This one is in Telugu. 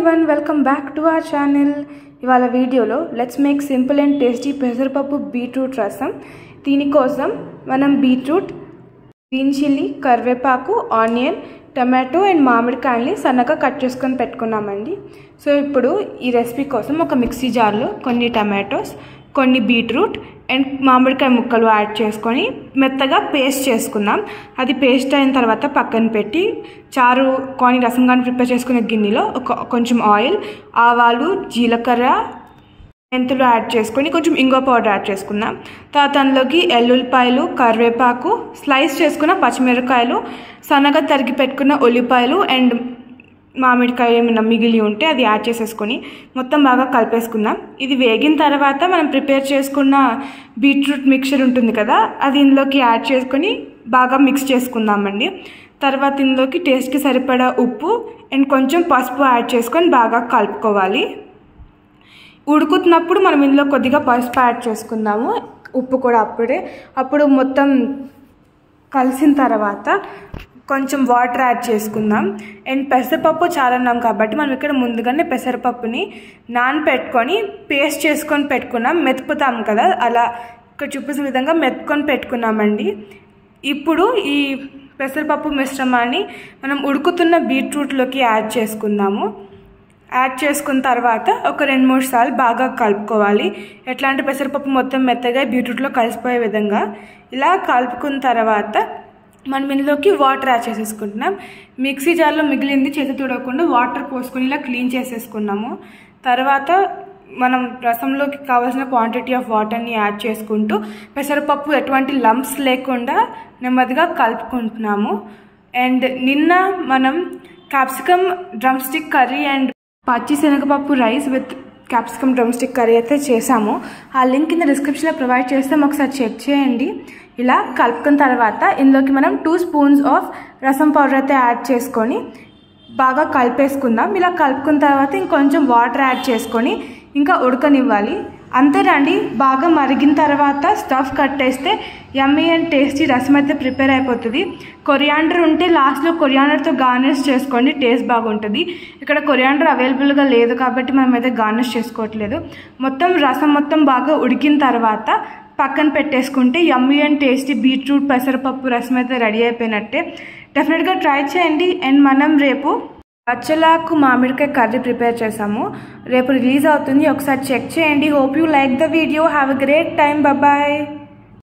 everyone, welcome back to our channel. ఇవాళ వీడియోలో let's make simple and tasty పెసరపప్పు బీట్రూట్ రసం. దీనికోసం మనం బీట్రూట్, గ్రీన్ చిల్లీ, కరివేపాకు, ఆనియన్, టమాటో అండ్ మామిడికాయల్ని సన్నగా కట్ చేసుకొని పెట్టుకున్నామండి. సో ఇప్పుడు ఈ రెసిపీ కోసం ఒక మిక్సీ జార్లో కొన్ని టమాటోస్, కొన్ని బీట్రూట్ అండ్ మామిడికాయ ముక్కలు యాడ్ చేసుకొని మెత్తగా పేస్ట్ చేసుకుందాం. అది పేస్ట్ అయిన తర్వాత పక్కన పెట్టి చారు కానీ రసం కానీ ప్రిపేర్ చేసుకునే గిన్నెలో కొంచెం ఆయిల్, ఆవాలు, జీలకర్ర, మెంతులు యాడ్ చేసుకొని కొంచెం ఇంగువ పౌడర్ యాడ్ చేసుకుందాం. తర్వాత అందులోకి ఎల్లుల్లిపాయలు, కరివేపాకు, స్లైస్ చేసుకున్న పచ్చిమిరపకాయలు, సన్నగా తరిగి పెట్టుకున్న ఉల్లిపాయలు అండ్ మామిడికాయ ఏమైనా మిగిలి ఉంటే అది యాడ్ చేసేసుకొని మొత్తం బాగా కలిపేసుకుందాం. ఇది వేగిన తర్వాత మనం ప్రిపేర్ చేసుకున్న బీట్రూట్ మిక్చర్ ఉంటుంది కదా, అది ఇందులోకి యాడ్ చేసుకొని బాగా మిక్స్ చేసుకుందామండి. తర్వాత ఇందులోకి టేస్ట్కి సరిపడా ఉప్పు అండ్ కొంచెం పసుపు యాడ్ చేసుకొని బాగా కలుపుకోవాలి. ఉడుకుతున్నప్పుడు మనం ఇందులో కొద్దిగా పసుపు యాడ్ చేసుకుందాము, ఉప్పు కూడా అప్పుడు మొత్తం కలిసిన తర్వాత కొంచెం వాటర్ యాడ్ చేసుకుందాం. అండ్ పెసరపప్పు చాలా అన్నాం కాబట్టి మనం ఇక్కడ ముందుగానే పెసరపప్పుని నానపెట్టుకొని పేస్ట్ చేసుకొని పెట్టుకున్నాం. మెతుకుతాం కదా, అలా ఇక్కడ చూపించిన విధంగా మెతుకొని పెట్టుకున్నామండి. ఇప్పుడు ఈ పెసరపప్పు మిశ్రమాన్ని మనం ఉడుకుతున్న బీట్రూట్లోకి యాడ్ చేసుకుందాము. యాడ్ చేసుకున్న తర్వాత ఒక 2-3 సార్లు బాగా కలుపుకోవాలి. ఎట్లా అంటే పెసరపప్పు మొత్తం మెత్తగా బీట్రూట్లో కలిసిపోయే విధంగా ఇలా కలుపుకున్న తర్వాత మనం ఇందులోకి వాటర్ యాడ్ చేసేసుకుంటున్నాం. మిక్సీ జార్లో మిగిలింది చేతి తుడవకుండా వాటర్ పోసుకొని ఇలా క్లీన్ చేసేసుకున్నాము. తర్వాత మనం రసంలోకి కావాల్సిన క్వాంటిటీ ఆఫ్ వాటర్ని యాడ్ చేసుకుంటూ పెసరపప్పు ఎటువంటి లంప్స్ లేకుండా నెమ్మదిగా కలుపుకుంటున్నాము. అండ్ నిన్న మనం capsicum drum stick curry and పచ్చి శనగపప్పు rice with capsicum drum stick curry అయితే చేసాము. ఆ లింక్ కింద డిస్క్రిప్షన్లో ప్రొవైడ్ చేస్తాం, ఒకసారి చెక్ చేయండి. ఇలా కలుపుకున్న తర్వాత ఇందులోకి మనం 2 స్పూన్స్ ఆఫ్ రసం పౌడర్ అయితే యాడ్ చేసుకొని బాగా కలిపేసుకుందాం. ఇలా కలుపుకున్న తర్వాత ఇంకొంచెం వాటర్ యాడ్ చేసుకొని ఇంకా ఉడకనివ్వాలి. అంతేనండి, బాగా మరిగిన తర్వాత స్టఫ్ కట్టేస్తే యమ్మీ అండ్ టేస్టీ రసం అయితే ప్రిపేర్ అయిపోతుంది. కొరియాండర్ ఉంటే లాస్ట్లో కొరియాండర్తో గార్నిష్ చేసుకోండి, టేస్ట్ బాగుంటుంది. ఇక్కడ కొరియాండర్ అవైలబుల్గా లేదు కాబట్టి మనం అయితే గార్నిష్ చేసుకోవట్లేదు. రసం మొత్తం బాగా ఉడికిన తర్వాత పక్కన పెట్టేసుకుంటే యమ్మీ అండ్ టేస్టీ బీట్రూట్ పెసరపప్పు రసం అయితే రెడీ అయిపోయినట్టే. డెఫినెట్గా ట్రై చేయండి. అండ్ మనం రేపు పచ్చలాకు మామిడికాయ కర్రీ ప్రిపేర్ చేసాము, రేపు రిలీజ్ అవుతుంది, ఒకసారి చెక్ చేయండి. Hope you like the video. Have a great time. Bye.